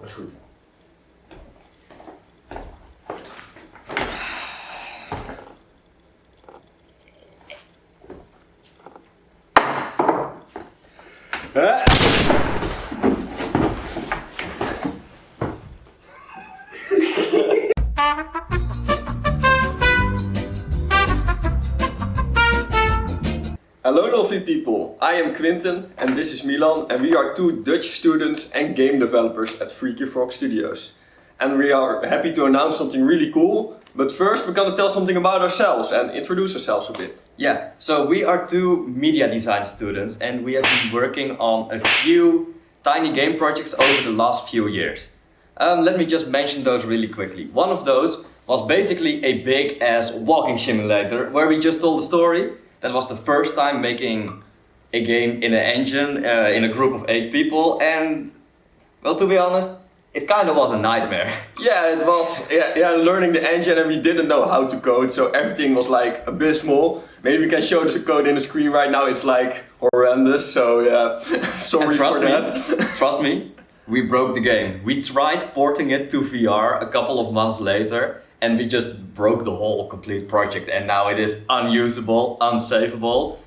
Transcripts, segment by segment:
Dat is goed. Hello lovely people, I am Quinten and this is Milan and we are two Dutch students and game developers at Freaky Frog Studios. And we are happy to announce something really cool, but first we're gonna tell something about ourselves and introduce ourselves a bit. Yeah, so we are two media design students and we have been working on a few tiny game projects over the last few years. Let me just mention those really quickly. One of those was basically a big ass walking simulator where we just told a story. That was the first time making a game in an engine in a group of 8 people, and well, to be honest, it kind of was a nightmare. Yeah, it was learning the engine and we didn't know how to code, so everything was like abysmal. Maybe we can show this code in the screen right now, it's like horrendous, so yeah, sorry for that. Trust me, we broke the game. We tried porting it to VR a couple of months later, and we just broke the whole complete project, and now it is unusable, unsavable.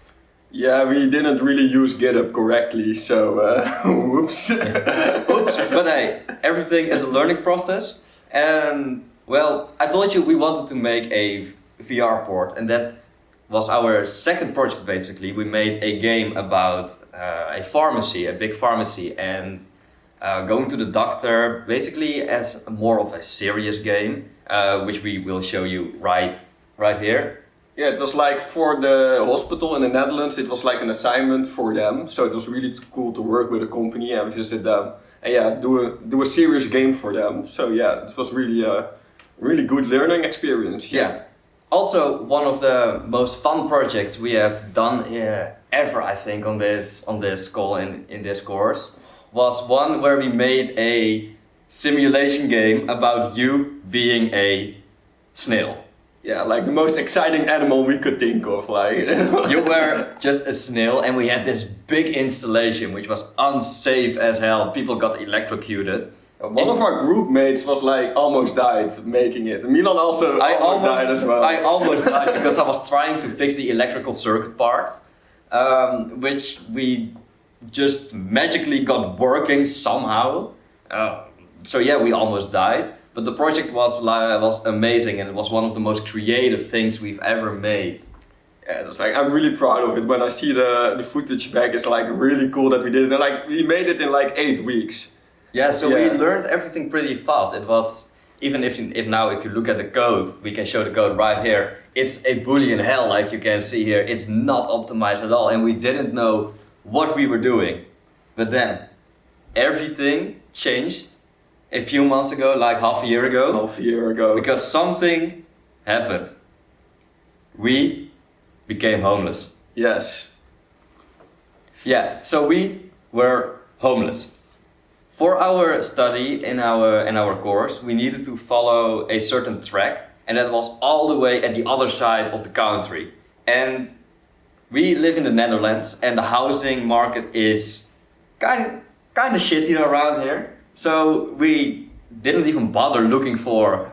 Yeah, we didn't really use GitHub correctly, so whoops. Oops, but hey, everything is a learning process, and well, I told you we wanted to make a VR port, and that was our second project basically. We made a game about a pharmacy, a big pharmacy, and going to the doctor, basically as more of a serious game. Which we will show you right here. Yeah, it was like for the hospital in the Netherlands, it was like an assignment for them. So it was really cool to work with a company and visit them and yeah, do a serious game for them. So yeah, it was really a really good learning experience. Yeah. Also, one of the most fun projects we have done ever, I think, on this call in this course was one where we made a simulation game about you being a snail. Yeah, like the most exciting animal we could think of, like. You were just a snail and we had this big installation which was unsafe as hell. People got electrocuted. One of our group mates was like almost died making it. Milan also almost died as well. I almost died because I was trying to fix the electrical circuit part, which we just magically got working somehow. So yeah, we almost died, but the project was amazing and it was one of the most creative things we've ever made. Yeah, it was like, I'm really proud of it. When I see the footage back, it's like really cool that we did it. And like we made it in like 8 weeks. Yeah, so we learned everything pretty fast. It was, even if you look at the code, we can show the code right here. It's a Boolean hell, like you can see here. It's not optimized at all and we didn't know what we were doing. But then everything changed a few months ago, like half a year ago. Because something happened. We became homeless. Yes. Yeah, so we were homeless. For our study in our course, we needed to follow a certain track, and that was all the way at the other side of the country. And we live in the Netherlands, and the housing market is kind of shitty around here. So we didn't even bother looking for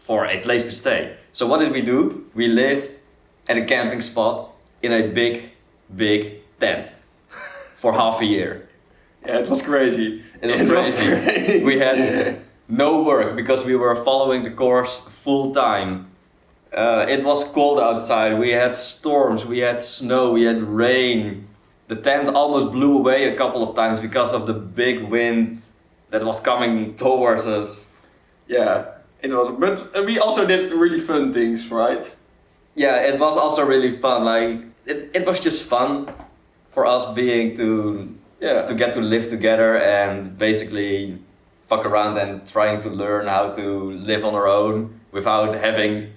a place to stay. So what did we do? We lived at a camping spot in a big tent for half a year. Yeah, it was crazy. It was crazy. We had no work because we were following the course full time. It was cold outside, we had storms, we had snow, we had rain. The tent almost blew away a couple of times because of the big wind that was coming towards us. Yeah, it was, but we also did really fun things, right? Yeah, it was also really fun. Like it was just fun for us to get to live together and basically fuck around and trying to learn how to live on our own without having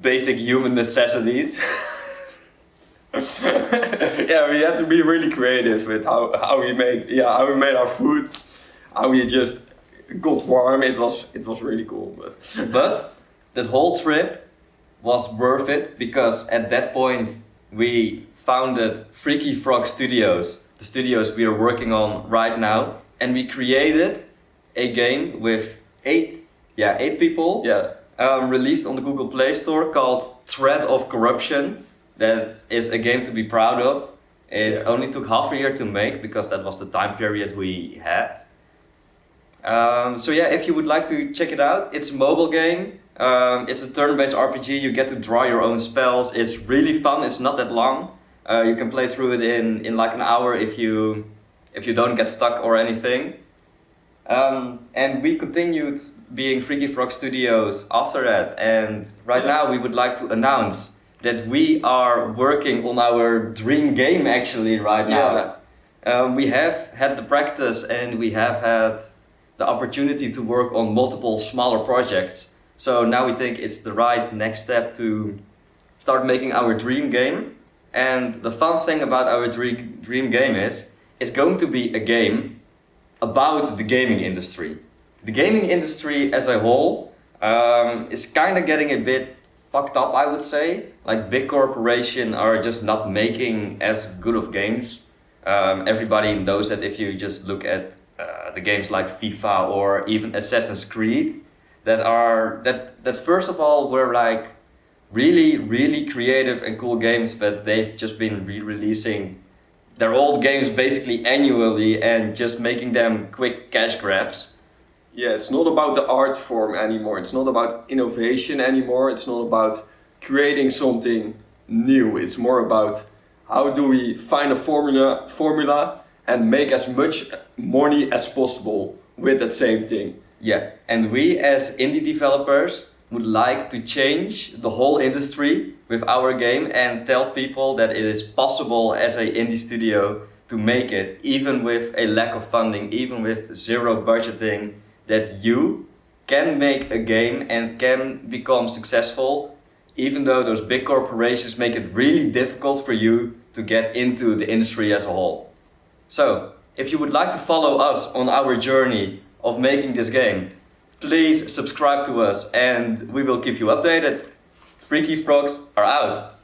basic human necessities. Yeah, we had to be really creative with how we made our food, how we just got warm. It was really cool. But that whole trip was worth it because at that point we founded Freaky Frog Studios, the studios we are working on right now, and we created a game with eight people. Yeah. Released on the Google Play Store called Threat of Corruption. That is a game to be proud of. It only took half a year to make because that was the time period we had. So yeah, if you would like to check it out, it's a mobile game. It's a turn-based RPG. You get to draw your own spells. It's really fun. It's not that long. You can play through it in like an hour if you don't get stuck or anything. And we continued being Freaky Frog Studios after that. And right now we would like to announce that we are working on our dream game actually right now. We have had the practice and we have had the opportunity to work on multiple smaller projects. So now we think it's the right next step to start making our dream game. And the fun thing about our dream game is, it's going to be a game about the gaming industry. The gaming industry as a whole is kind of getting a bit fucked up, I would say. Like big corporations are just not making as good of games. Everybody knows that if you just look at the games like FIFA or even Assassin's Creed, that first of all were like really creative and cool games, but they've just been re-releasing their old games basically annually and just making them quick cash grabs. Yeah, it's not about the art form anymore. It's not about innovation anymore. It's not about creating something new. It's more about how do we find a formula and make as much money as possible with that same thing. Yeah, and we as indie developers would like to change the whole industry with our game and tell people that it is possible as an indie studio to make it, even with a lack of funding, even with zero budgeting, that you can make a game and can become successful, even though those big corporations make it really difficult for you to get into the industry as a whole. So, if you would like to follow us on our journey of making this game, please subscribe to us and we will keep you updated. Freaky Frogs are out.